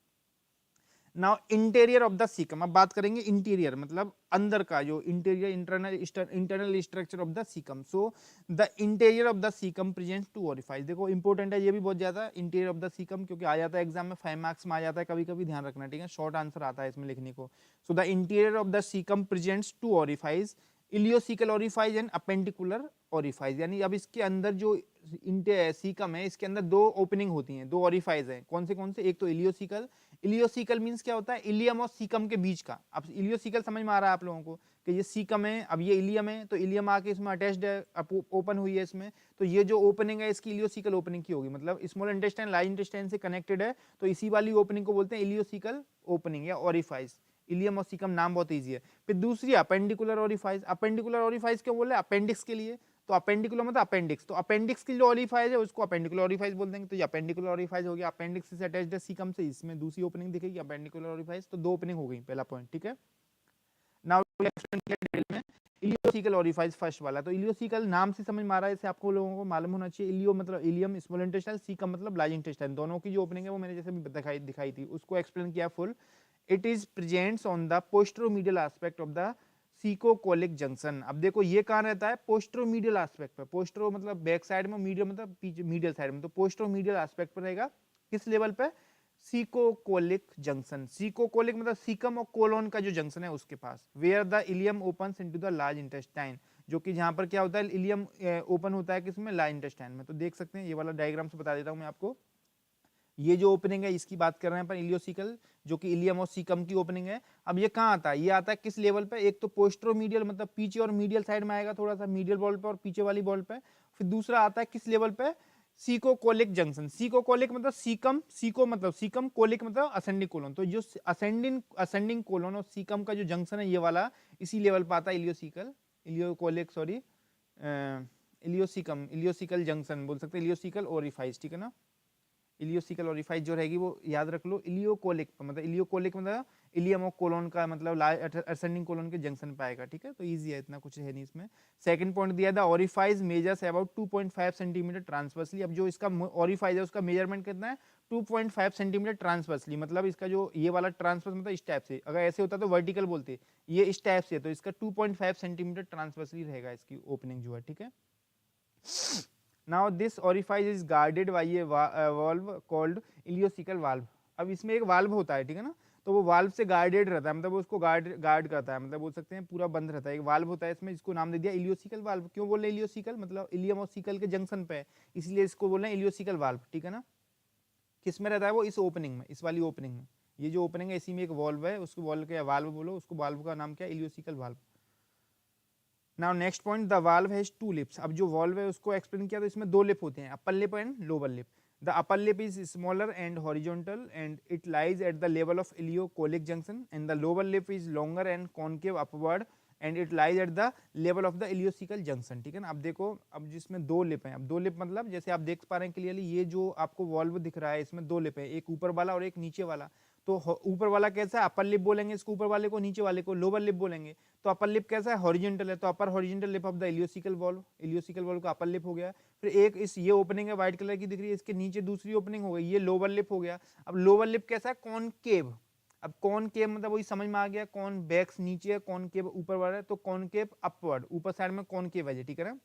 Now interior of the caecum, अब बात करेंगे इंटीरियर मतलब अंदर का जो interior, internal structure of the caecum. So the interior of the caecum presents two orifice, देखो इंपॉर्टेंट है ये भी बहुत ज्यादा, इंटीरियर ऑफ द सीकम, क्योंकि आ जाता है एग्जाम में 5 मार्क्स में आ जाता है कभी कभी, ध्यान रखना, ठीक है, शॉर्ट आंसर आता है इसमें लिखने को। So the interior of the caecum presents two orifice, ileocaecal orifice and appendicular orifice, यानी अब इसके अंदर जो सीकम है इसके अंदर दो ओपनिंग होती हैं, दो ओरिफाइस हैं, कौन से, एक तो इलियोसिकल, इलियोसिकल मींस क्या होता है, इलियम और सीकम के बीच का। अब इलियोसिकल समझ में आ रहा है आप लोगों को कि ये सीकम है, अब ये इलियम है, तो इलियम आके इसमें अटैच्ड है, ओपन हुई है इसमें, तो ये जो ओपनिंग है इसकी इलियोसिकल ओपनिंग की होगी, मतलब स्मॉल इंटेस्टाइन लार्ज इंटेस्टाइन से कनेक्टेड है, तो इसी वाली ओपनिंग को बोलते हैं इलियोसिकल ओपनिंग या ओरिफाइस। इलियम और सीकम नाम बहुत ईजी है। फिर दूसरी अपेंडिकुलर ओरिफाइस, अपेंडिकुलर ओरिफाइस क्यों बोले, अपेंडिक्स के लिए, तो अपेंडिकुलर मतलब अपेंडिक्स, तो अपेंडिक्स की जो ओरिफाइस है उसको अपेंडिकुलर ओरिफाइस बोल देंगे। तो ये अपेंडिकुलर ओरिफाइस हो गया, अपेंडिक्स से अटैच्ड है सीकम से, इसमें दूसरी ओपनिंग दिखेगी अपेंडिकुलर ओरिफाइस, तो दो ओपनिंग हो गई, पहला पॉइंट, ठीक है। नाउ एक्सप्लेन किया डिटेल में इलियोसिकल ओरिफाइस फर्स्ट वाला, तो इलियोसिकल नाम से समझ में आ रहा है, इसे आपको लोगों को मालूम होना चाहिए, इलियो मतलब इलियम स्मॉल इंटेस्टाइन, सीकम मतलब लार्ज इंटेस्टाइन, दोनों की जो ओपनिंग है वो मैंने जैसे भी दिखाई थी उसको एक्सप्लेन किया full. It is presents on the posteromedial aspect of the caecocolic junction. अब देखो ये कहाँ रहता है, पोस्टेरोमीडियल एस्पेक्ट पे, पोस्टेरो मतलब बैक साइड में, मीडियल मतलब पीछे मीडियल साइड में, तो पोस्टेरोमीडियल एस्पेक्ट पर रहेगा, किस लेवल पे, सीकोकोलिक जंक्शन। सीकोकोलिक मतलब सीकम और कोलोन का जो जंक्शन है उसके पास, where the ileum opens into the large intestine, जो कि जहां पर क्या होता है, इलियम ओपन होता है किसमें, लार्ज इंटेस्टाइन में। तो देख सकते हैं ये वाला डायग्राम से बता देता हूं मैं आपको, ये जो ओपनिंग है इसकी बात कर रहे हैं अपन इलियोसिकल, जो कि इलियम और सीकम की ओपनिंग है। अब ये कहाँ आता है, ये आता है किस लेवल पे, एक तो पोस्टेरोमीडियल मतलब पीछे और मीडियल साइड में आएगा, थोड़ा सा मीडियल बॉल पे और पीछे वाली बॉल पे। फिर दूसरा आता है किस लेवल पे, सीकोकोलिक जंक्शन। सीकोकोलिक मतलब सीकम, सीको मतलब सीकम, कोलिक मतलब असेंडिंग कोलन, तो जो असेंडिंग कोलन और सीकम का जो जंक्शन है ये वाला इसी लेवल पे आता है, इलियोकोलिक सॉरी इलियोसिकल जंक्शन बोल सकते हैं, इलियोसिकल ओरिफाइस, ठीक है ना। इलियोसिकल ओरिफाइस जो रहेगी वो याद रख लो, इलियोकोलिक मतलब इलियम और कोलोन का मतलब असेंडिंग कोलोन के जंक्शन पे आएगा, ठीक है। तो इजी है, इतना कुछ है नहीं इसमें। सेकंड पॉइंट दिया था, orifice measures about 2.5 centimetre transversely. अब जो इसका ओरिफाइस है उसका मेजरमेंट कितना है, 2.5 सेंटीमीटर ट्रांसवर्सली, मतलब इसका जो ये वाला ट्रांसवर्स मतलब इस टाइप से, अगर ऐसे होता तो वर्टिकल बोलते, ये इस टाइप से, तो इसका 2.5 सेंटीमीटर ट्रांसवर्सली रहेगा इसकी ओपनिंग जो है, ठीक है। Now this orifice is guarded by a valve called ileocaecal valve. अब इसमें एक वाल्व होता है, ठीक है ना, तो वो वाल्व से गार्डेड रहता है, मतलब वो उसको गार्ड करता है, मतलब बोल सकते हैं पूरा बंद रहता है। एक वाल्व होता है इसमें, इसको नाम दे दिया इलियोसिकल वाल्व। क्यों बोल रहे हैं इलियोसिकल, मतलब इलियम और सिकल के जंक्शन पे है, इसलिए इसको बोल रहे हैं इलियोसिकल वाल्व, ठीक है ना। किस में रहता है वो, इस ओपनिंग में, इस वाली ओपनिंग में। ये जो ओपनिंग है इसी में एक वॉल्व है, उसको वॉल्व के वाल्व बोलो, उसको वाल्व का नाम क्या है, ileocaecal valve. Now next point, the valve has to lips. अब जो वॉल्व है उसको एक्सप्लेन किया तो इसमें दो लिप होते हैं, upper lip and lower lip. The upper lip is smaller and horizontal and it lies at the level of ileocolic junction, and the lower lip is longer and concave upward and it lies at the level of the ileocaecal junction, ठीक है ना। अब देखो, अब जिसमें दो lip हैं, अब दो लिप मतलब जैसे आप देख पा रहे हैं क्लियरली, ये जो आपको वॉल्व दिख रहा है इसमें दो लिप है, एक ऊपर वाला और एक नीचे वाला। तो ऊपर वाला कैसा है, अपर लिप बोलेंगे इसको ऊपर वाले को, नीचे वाले को लोअर लिप बोलेंगे। तो अपर लिप कैसा है, हॉरिजॉन्टल है, तो upper horizontal lip of the ileocaecal valve, ileocaecal valve का अपर लिप हो गया। फिर एक इस ये ओपनिंग है व्हाइट कलर की दिख रही है, इसके नीचे दूसरी ओपनिंग हो गई, ये लोअर लिप हो गया। अब लोअर लिप कैसा है, कॉनकेव। अब कॉनकेव मतलब वही समझ में आ गया, कॉन बैक्स नीचे है, कॉनकेव ऊपर वाला है, तो कॉनकेव अपवर्ड, ऊपर साइड में कॉनकेव है, ठीक है ना,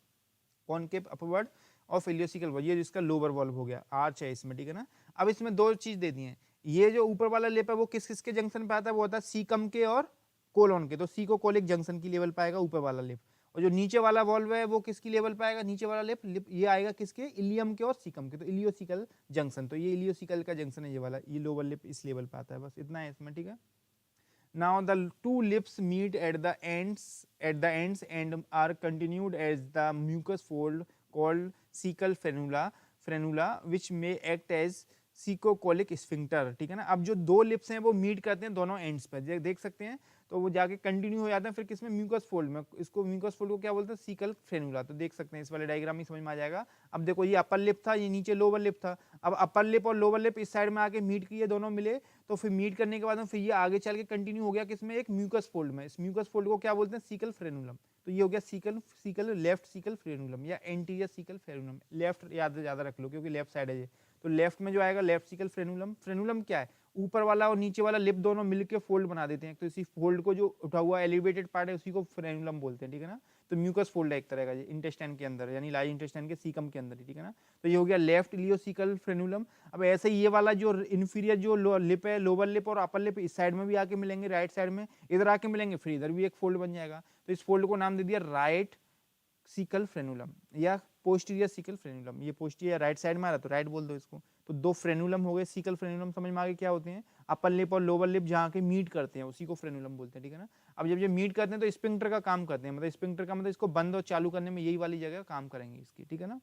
concave upward of ileocaecal valve, ये जिसका लोअर वॉल्व हो गया, आर्च है इसमें, ठीक है ना। अब इसमें दो चीज दे दी है, ये जो ऊपर वाला लिप है वो किस किस के जंक्शन पे आता है, वो होता है सीकम के और कोलोन के, तो सी को कोलिक जंक्शन की लेवल पाएगा ऊपर वाला लिप। और जो नीचे वाला वॉल्व है वो किसकी लेवल पाएगा, नीचे वाला लिप ये आएगा किसके, इलियम के और सीकम के, तो इलियोसिकल जंक्शन, तो ये इलियोसिकल का जंक्शन है ये वाला, ये लोअर लिप इस लेवल पे आता है, बस इतना है इसमें, ठीक है। Now the two lips meet at the ends and are continued as the mucous fold called cecal frenula which may act as caecocolic sphincter, ठीक है ना। अब जो दो लिप्स हैं वो मीट करते हैं दोनों एंड्स पर, देख सकते हैं, तो वो जाके कंटिन्यू हो जाते हैं फिर किसमें, म्यूकस फोल्ड में। इसको म्यूकस फोल्ड को क्या बोलते हैं, सीकल फ्रेनुला, तो देख सकते हैं इस वाले डायग्राम में समझ में आ जाएगा। अब देखो ये अपर लिप था, ये नीचे लोअर लिप था। अब अपर लिप और लोअर लिप इस साइड में आके मीट किए, दोनों मिले, तो फिर मीट करने के बाद में फिर ये आगे चल के कंटिन्यू हो गया किसमें, एक म्यूकस फोल्ड में। इस म्यूकस फोल्ड को क्या बोलते हैं, सीकल फ्रेनुलम। तो ये हो गया सीकल लेफ्ट सीकल फ्रेनुलम या एंटीरियर सीकल फ्रेनुलम, लेफ्ट याद ज्यादा रख लो क्योंकि लेफ्ट साइड है ये। तो लेफ्ट में जो आएगा लेफ्ट सीकल फ्रेनुलम। फ्रेनुलम क्या है, ऊपर वाला और नीचे वाला लिप दोनों मिलकर फोल्ड बना देते हैं, तो इसी फोल्ड को जो उठा हुआ एलिवेटेड पार्ट है उसी को फ्रेनुलम बोलते हैं, ठीक है ना। तो म्यूकस फोल्ड है एक तरह का, इंटेस्टाइन के अंदर, यानी लार्ज इंटेस्टाइन के सीकम के अंदर, ठीक है ना। तो ये हो गया लेफ्ट इलियोसिकल फ्रेनुलम। अब ऐसे ही ये वाला जो इन्फीरियर जो लिप है, लोअर लिप और अपर लिप इस साइड में भी आके मिलेंगे, राइट साइड में इधर आके मिलेंगे, फिर इधर भी एक फोल्ड बन जाएगा। तो इस फोल्ड को नाम दे दिया राइट सीकल फ्रेनुलम या पोस्टीरियर सीकल फ्रेनुलम। ये पोस्टीरियर राइट साइड में आ रहा तो राइट बोल दो इसको। तो दो फ्रेनुलम हो गए, सीकल फ्रेनुलम समझ में आ गए क्या होते हैं, अपर लिप और लोअर लिप जहाँ के मीट करते हैं उसी को फ्रेनुलम बोलते हैं, ठीक है ना। अब जब ये मीट करते हैं तो स्पिंक्टर का काम करते हैं, मतलब स्पिंक्टर का मतलब इसको बंद और चालू करने में यही वाली जगह काम करेंगे इसकी, ठीक है ना।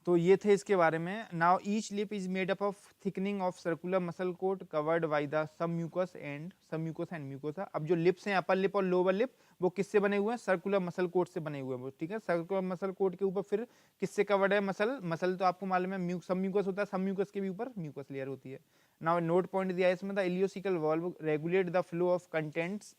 तो ये थे इसके बारे में। Now each lip is made up of thickening of circular muscle coat covered by the sub mucous and mucosa. अब जो लिप्स हैं अपर लिप और लोअर लिप वो किससे बने हुए हैं, सर्कुलर मसल कोट से बने हुए हैं, ठीक है। सर्कुलर मसल कोट के ऊपर फिर किससे कवर्ड है, मसल तो आपको मालूम है सब म्यूकस होता है, सब म्यूकस के भी ऊपर म्यूकस लेयर होती है। नाउ नोट पॉइंट दिया है इसमें, the ileocaecal valve regulate the flow of contents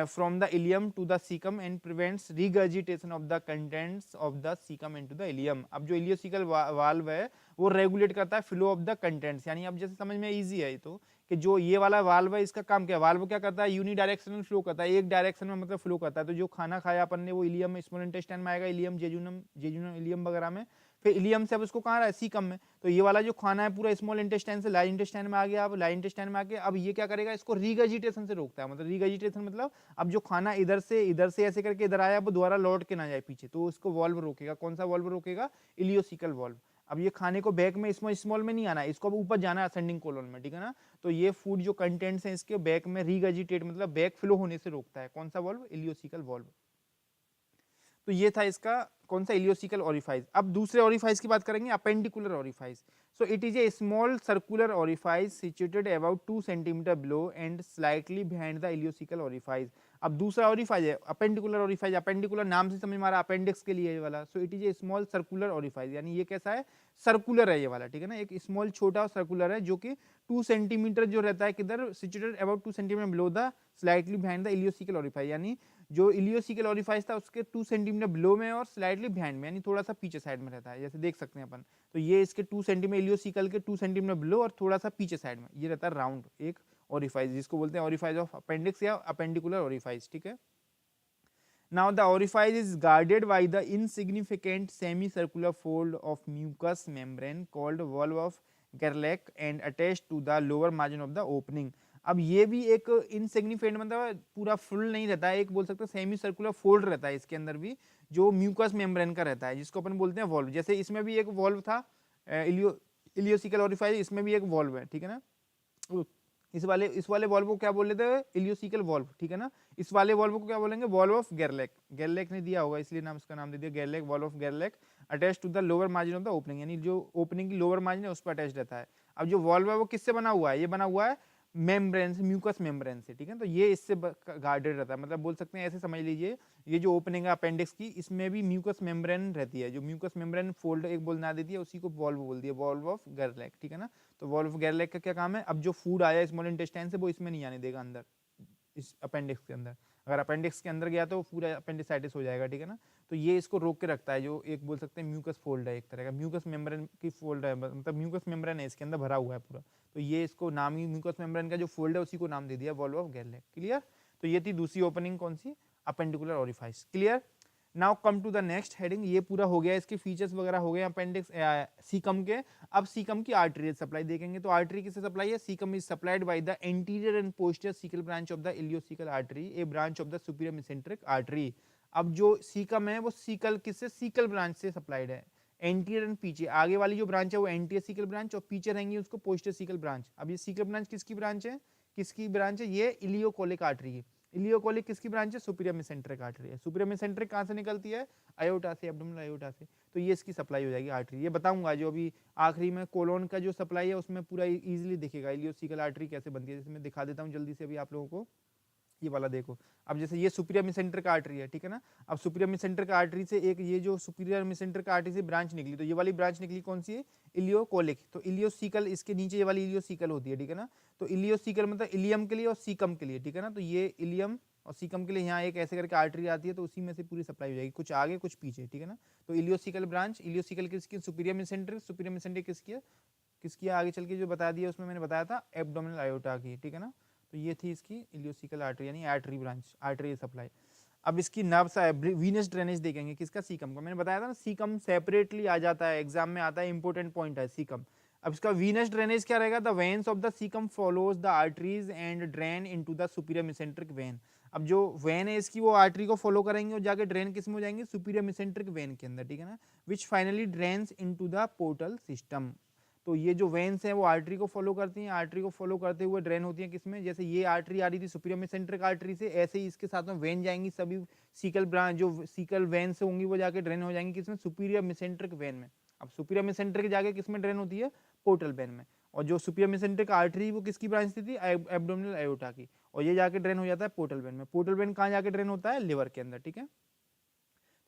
from the ileum to the cecum and prevents regurgitation of the contents of the cecum into the ileum। अब जो ileocaecal valve है वो regulate करता है flow of the contents, यानी अब जैसे समझ में इजी है तो कि जो ये वाला वाल्व है इसका काम क्या है, वाल्व क्या करता है, यूनिडायरेक्शनल फ्लो करता है, एक डायरेक्शन में मतलब फ्लो करता है। तो जो खाना खाया अपन ने वो इलियम में, स्मॉल इंटेस्टाइन में आएगा, इलियम जेजुनम इलियम वगैरह में, फिर इलियम से अब उसको कहाँ रहा है, सीकम में। तो ये वाला जो खाना है पूरा स्मॉल इंटेस्टाइन से लार्ज इंटेस्टाइन में आ गया। अब लार्ज इंटेस्टाइन में आके अब ये क्या करेगा, इसको रीगर्जिटेशन से रोकता है, मतलब रीगर्जिटेशन मतलब अब जो खाना इधर से ऐसे करके इधर आया वो दोबारा लौट के ना जाए पीछे, तो उसको वॉल्व रोकेगा। कौन सा वॉल्व रोकेगा, इलियोसिकल वॉल्व। अब ये खाने को बैक में स्मॉल में नहीं आना है, इसको अब ऊपर जाना है असेंडिंग कोलन में, ठीक है ना। तो ये फूड जो कंटेंट्स हैं इसके बैक में रीगर्जिटेट मतलब बैक फ्लो होने से रोकता है। कौन सा वॉल्व, इलियोसिकल वॉल्व। तो ये था इसका कौन सा, इलियोसिकल ओरिफाइस। अब दूसरे ओरिफाइस की बात करेंगे, appendicular orifice. So it is a small circular orifice situated about 2 centimetre below and slightly behind the ileocaecal orifice. अब दूसरा ओरिफाइस है अपेंडिकुलर ओरिफाइस, अपेंडिकुलर नाम से समझ में आ रहा है, अपेंडिक्स के लिए ये वाला। सो it is a small circular orifice, यानी ये कैसा है, सर्कुलर है ये वाला, ठीक है ना। एक स्मॉल छोटा सर्कुलर है जो कि 2 सेंटीमीटर जो रहता है किधर, situated about 2 centimetre below the slightly behind the ileocaecal orifice, यानी जो इलियोसिकल ओरिफाइस था उसके 2 सेंटीमीटर बिलो में और स्लाइटली बिहाइंड में, यानी थोड़ा सा पीछे साइड में रहता है, जैसे देख सकते हैं अपन। तो ये इसके 2 सेंटीमीटर इलियोसिकल के 2 सेंटीमीटर बिलो और थोड़ा सा पीछे साइड में ये रहता है राउंड एक ओरिफाइस, जिसको बोलते हैं ओरिफाइस ऑफ अपेंडिक्स या अपेंडिकुलर ओरिफाइस, ठीक है। Now the orifice is guarded by the insignificant semicircular fold of mucous membrane called valve of Gerlach and attached to the lower margin of the opening. अब ये भी एक insignificant मतलब पूरा full नहीं रहता है, एक बोल सकते हैं सेमी सर्कुलर फोल्ड रहता है इसके अंदर भी, जो म्यूकस मेम्ब्रेन का रहता है, जिसको अपन बोलते हैं वॉल्व। जैसे इसमें भी एक वॉल्व था इलियोसिकल ओरिफाइस, इसमें भी एक वॉल्व है, ठीक है ना। इस वाले वॉल्व को क्या बोल लेते हैं, इलियोसिकल वॉल्व, ठीक है ना। इस वाले वॉल्व को क्या बोलेंगे, वॉल्व ऑफ गेरलैक। गेरलैक ने दिया होगा इसलिए नाम इसका नाम दे दिया गेरलैक, वॉल्व ऑफ गेरलैक attach to the lower margin of the opening, यानी जो ओपनिंग की लोअर मार्जिन है उस पर अटैच रहता है। अब जो वॉल्व है वो किससे बना हुआ है, ये बना हुआ है मेम्ब्रेन से, म्यूकस मेम्ब्रेन से, ठीक है। तो ये इससे गार्डेड रहता है, मतलब बोल सकते हैं ऐसे समझ लीजिए, ये जो ओपनिंग है अपेंडिक्स की, इसमें भी म्यूकस मेम्ब्रेन रहती है। जो म्यूकस मेम्ब्रेन फोल्ड एक बोलना देती है उसी को वॉल्व बोल दिया, वॉल्व ऑफ गेरलैक, ठीक है ना। तो वॉल्व ऑफ गेरलैक का क्या काम है, अब जो फूड आया स्मॉल इंटेस्टाइन से वो इसमें नहीं आने देगा अंदर, इस अपेंडिक्स के अंदर। अगर अपेंडिक्स के अंदर गया तो पूरा अपेंडिसाइटिस हो जाएगा, ठीक है ना। तो ये इसको रोक के रखता है, जो एक बोल सकते हैं म्यूकस फोल्ड है, एक तरह का म्यूकस मेम्ब्रेन की फोल्ड है, मतलब म्यूकस मेम्ब्रेन है इसके अंदर भरा हुआ है पूरा। तो ये इसको नाम ही म्यूकस मेम्ब्रेन का जो फोल्ड है उसी को नाम दे दिया वॉल्व ऑफ गेरलैक। क्लियर। तो ये थी दूसरी ओपनिंग कौन सी, appendicular orifice. Clear. Now come to the next heading, ये पूरा हो गया, इसके फीचर्स वगैरह हो गए अपेंडिक्स सीकम के। अब सीकम की आर्टरी सप्लाई देखेंगे। तो आर्टरी किससे सप्लाई है, caecum is supplied by the anterior and posterior sickle branch of the ileocaecal artery, A branch of the superior mesenteric artery. अब जो सीकम है वो सीकल किससे, सीकल ब्रांच से सप्लाइड है। एंटीरियर एंड पीछे, आगे वाली जो ब्रांच है वो एंटीरियर सीकल ब्रांच और पीछे रहेंगी उसको पोस्टीरियर सीकल ब्रांच। अब ये सीकल ब्रांच किसकी ब्रांच है, किसकी ब्रांच है, ये इलियोकोलिक आर्टरी की। इलियोकोलिक किसकी ब्रांच है, सुपीरियर मेसेंट्रिक आर्टरी है। सुपीरियर मेसेंट्रिक कहां से निकलती है, अयोटा से, एब्डोमिनल अयोटा से। तो ये इसकी सप्लाई हो जाएगी आर्टरी। ये बताऊंगा जो अभी आखिरी में कोलोन का जो सप्लाई है उसमें पूरा इजीली दिखेगा इलियोसिकल आर्टरी कैसे बनती है। जैसे मैं दिखा देता हूँ जल्दी से अभी आप लोगों को, ये वाला देखो। अब जैसे ये सुपीरियर मेसेंट्रिक आर्टरी है, ठीक है ना। अब सुपीरियर मेसेंट्रिक आर्टरी से एक ये जो सुपीरियर मेसेंट्रिक आर्टरी से ब्रांच निकली, तो ये वाली ब्रांच निकली कौन सी है, इलियोकोलिक। तो इलियोसिकल इसके नीचे ये वाली इलियोसिकल होती है, ठीक है ना। तो इलियोसिकल मतलब इलियम के लिए और सीकम के लिए, ठीक है ना। तो ये इलियम और सीकम के लिए यहाँ एक ऐसे करके आर्टरी आती है, तो उसी में से पूरी सप्लाई हो जाएगी, कुछ आगे कुछ पीछे, ठीक है ना। तो इलियोसिकल ब्रांच, इलियोसिकल किसकी, सुपीरियर मेसेंट्रिक, सुपीरियर मेसेंट्रिक किसकी है, किसकी आगे चल के जो बता दिया उसमें मैंने बताया था एब्डोमिनल आयोटा की, ठीक है ना। तो ये थी इसकी इलियोसिकल आर्टरी यानी आर्टरी ब्रांच, आर्टरी सप्लाई। अब इसकी नर्व्स वीनस ड्रेनेज देखेंगे किसका, सीकम का। मैंने बताया था ना सीकम सेपरेटली आ जाता है, एग्जाम में आता है, इंपॉर्टेंट पॉइंट है सीकम। अब इसका वीनस ड्रेनेज क्या रहेगा, the veins of the caecum follows the arteries and drain into the superior mesenteric when. अब जो वेन है इसकी वो आर्टरी को फॉलो करेंगे और जाके ड्रेन किस में हो जाएंगे, सुपीरियर मेसेंट्रिक वेन के अंदर, ठीक है ना। Which finally drains into the portal system. तो ये जो वेन्स हैं वो आर्टरी को फॉलो करती हैं, आर्टरी को फॉलो करते हुए ड्रेन होती हैं किसमें, जैसे ये आर्टरी आ रही थी सुपीरियर मेसेंट्रिक आर्टरी से, ऐसे ही इसके साथ में वेन जाएंगी, सभी सीकल ब्रांच जो सीकल वेन से होंगी वो जाके ड्रेन हो जाएंगी किसमें, सुपीरियर मेसेंट्रिक वेन में। अब सुपीरियर मेसेंट्रिक जाके किसमें ड्रेन होती है, पोर्टल वेन में। और जो सुपीरियर मेसेंट्रिक आर्टरी वो किसकी ब्रांच थी, एब्डोमिनल आयोटा की, और ये जाके ड्रेन हो जाता है पोर्टल वेन में। पोर्टल वेन कहाँ जाके ड्रेन होता है, लिवर के अंदर, ठीक है।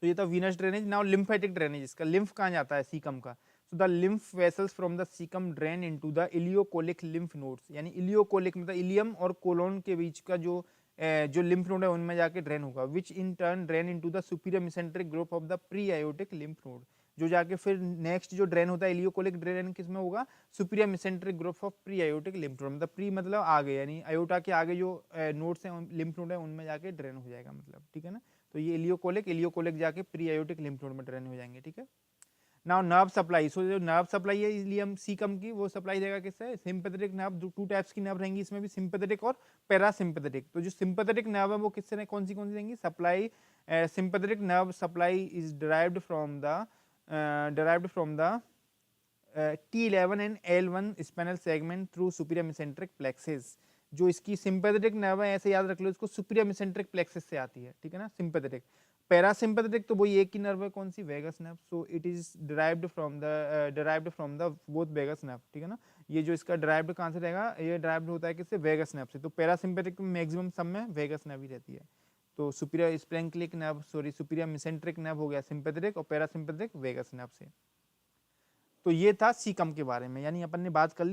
तो ये था Venus drainage. Now lymphatic drainage, इसका लिम्फ कहाँ जाता है, सीकम का। So the lymph vessels from the cecum drain into the ileocolic lymph nodes, यानी इलियोकोलिक मतलब इलियम और कोलोन के बीच का जो लिम्फ नोड है उनमें जाके ड्रेन होगा, which in turn drain into the superior mesenteric group of the pre aortic lymph node, जो जाके फिर नेक्स्ट जो ड्रेन होता है इलियोकोलिक ड्रेन किसमें होगा, superior mesenteric group of pre aortic lymph node. मतलब प्री मतलब आगे, यानी आयोटा के आगे जो नोड्स हैं लिम्फ नोड है उनमें जाके ड्रेन हो जाएगा, मतलब, ठीक है ना। तो ये इलियोकोलिक जाके प्री आयोटिक लिम्फ नोड में ड्रेन हो जाएंगे, ठीक है। नाउ नर्व सप्लाई, सो जो नर्व सप्लाई है इलियम सीकम की, वो सप्लाई देगा किससे, सिंपैथेटिक नर्व। टू टाइप्स की नर्व रहेंगी इसमें भी, सिंपैथेटिक और पैरासिम्पैथेटिक। तो जो सिंपैथेटिक नर्व है वो किससे कौन सी देंगी supply, sympathetic nerve supply is derived from the T11 and L1 spinal segment through superior mesenteric plexus. जो इसकी सिंपैथेटिक नर्व है ऐसे याद रख लो इसको, सुपीरियर मेसेंट्रिक प्लेक्सिस से आती है, ठीक है ना, सिंपैथेटिक। पैरासिम्पैथेटिक तो वही एक ही नर्व है, कौन सी, vagus nerve. So it is derived from the both vagus nerve, ठीक है ना। ये जो इसका डिराइव्ड कहाँ से रहेगा, ये डिराइव्ड होता है किससे, वेगस नर्व से। तो पैरासिम्पैथेटिक मैक्सिमम सब में वेगस नर्व ही रहती है। तो superior splanchnic nerve, sorry superior mesenteric nerve हो गया सिंपैथेटिक, और पैरासिम्पैथेटिक वेगस नर्व से। तो ये था सीकम के बारे में, यानी अपन ने बात कर ली